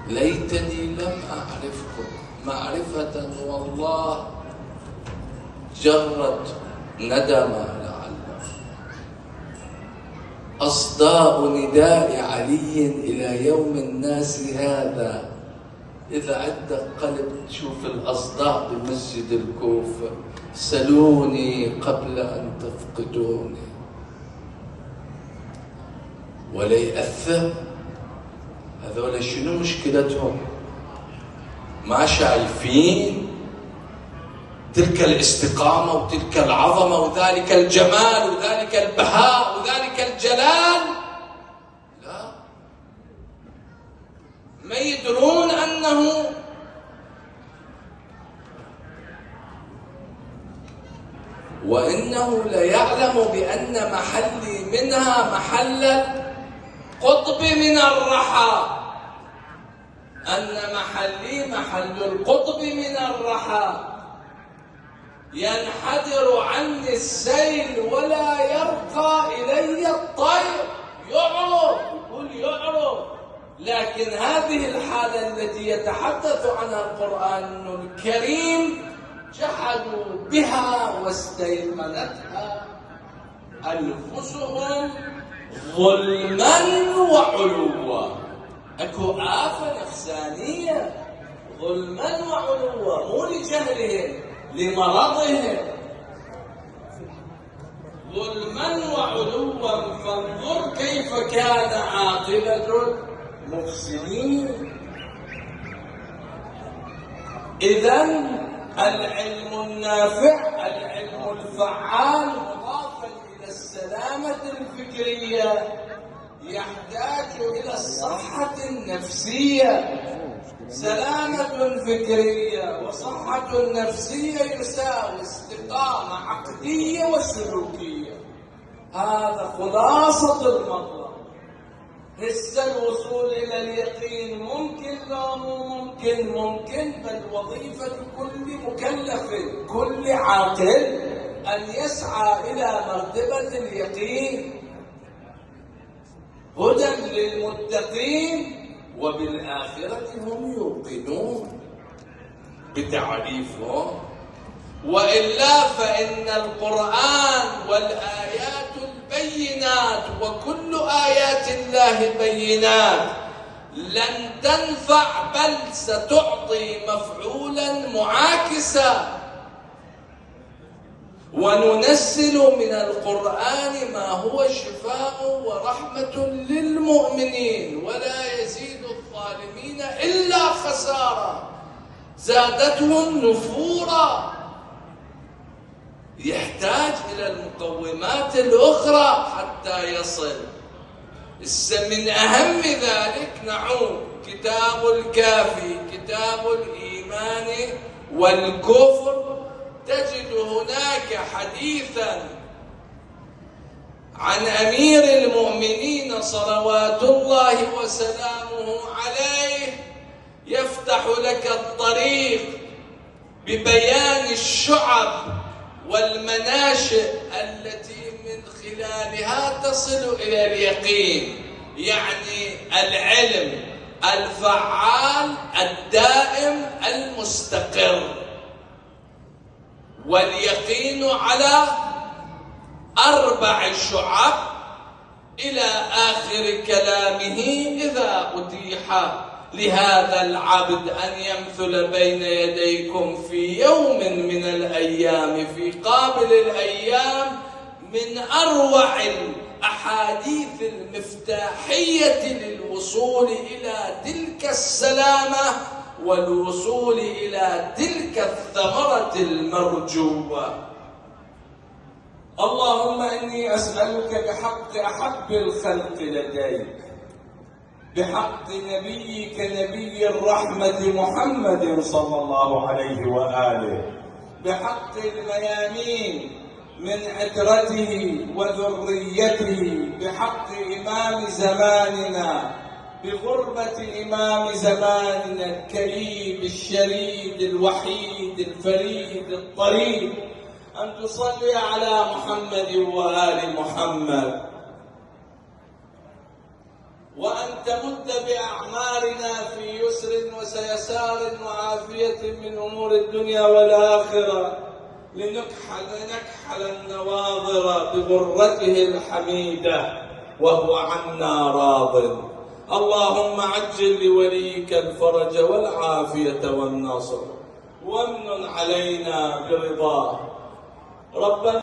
ليتني لم أعرفكم معرفة والله جرت ندما لعل أصداء نداء علي إلى يوم الناس هذا. إذا عندك قلب تشوف الأصداء بمسجد الكوفة، سلوني قبل أن تفقدوني. ولا يأثر هذول شنو مشكلتهم؟ ما شايفين تلك الاستقامة وتلك العظمة وذلك الجمال وذلك البهاء وذلك الجلال؟ لا، ما يدرون أنه وإنه ليعلم بأن محلي منها محل القطب من الرحى، أن محلي محل القطب من الرحى، ينحدر عني السيل ولا يرقى إلي الطير. يعرض، يقول يعرض. لكن هذه الحالة التي يتحدث عنها القرآن الكريم جحدوا بها واستيقنتها أنفسهم ظلما وعلوا. اكو آفة نفسانية، ظلما وعلوا، مو لجهلهم، لمرضهم. ظلما وعلوا، فانظر كيف كان عاقبة المفسدين. إذن العلم النافع، العلم الفعال، مضافا إلى السلامة الفكرية، يحتاج إلى الصحة النفسية. سلامة فكرية وصحة نفسية يساوي استقامة عقدية وسلوكية. هذا خلاصة المطلب. هسه الوصول إلى اليقين ممكن لا مو ممكن؟ ممكن، بل وظيفة كل مكلف كل عاقل أن يسعى إلى مرتبة اليقين. هدى للمتقين وبالآخرة هم يوقنون بتعريفهم. وإلا فإن القرآن والآيات البينات وكل آيات الله بينات لن تنفع، بل ستعطي مفعولا معاكسا. وننزل من القرآن ما هو شفاء ورحمة للمؤمنين ولا يزيد الظالمين إلا خسارة، زادتهم نفورا. يحتاج إلى المقومات الأخرى حتى يصل. من أهم ذلك نعود كتاب الكافي، كتاب الإيمان والكفر، تجد هناك حديثا عن أمير المؤمنين صلوات الله وسلامه عليه يفتح لك الطريق ببيان الشعب والمناشئ التي من خلالها تصل إلى اليقين. يعني العلم الفعال الدائم المستقر، واليقين على 4 شعب إلى آخر كلامه. إذا أتيح لهذا العبد أن يمثل بين يديكم في يوم من الأيام، في قابل الأيام، من أروع الأحاديث المفتاحية للوصول إلى تلك السلامة والوصول إلى تلك الثمرة المرجوة. اللهم إني أسألك بحق أحب الخلق لديك، بحق نبيك نبي الرحمة محمد صلى الله عليه وآله، بحق الميامين من عترته وذريته، بحق إمام زماننا، بغربة إمام زماننا الكريم الشريد الوحيد الفريد الطريد، أن تصلي على محمد وآل محمد. وأن تمد بأعمارنا في يسر وسيسار وعافية من أمور الدنيا والآخرة، لنكحل النواظر بغرته الحميدة وهو عنا راض. اللهم عجل لوليك الفرج والعافية والنصر، وامن علينا برضاه. ربنا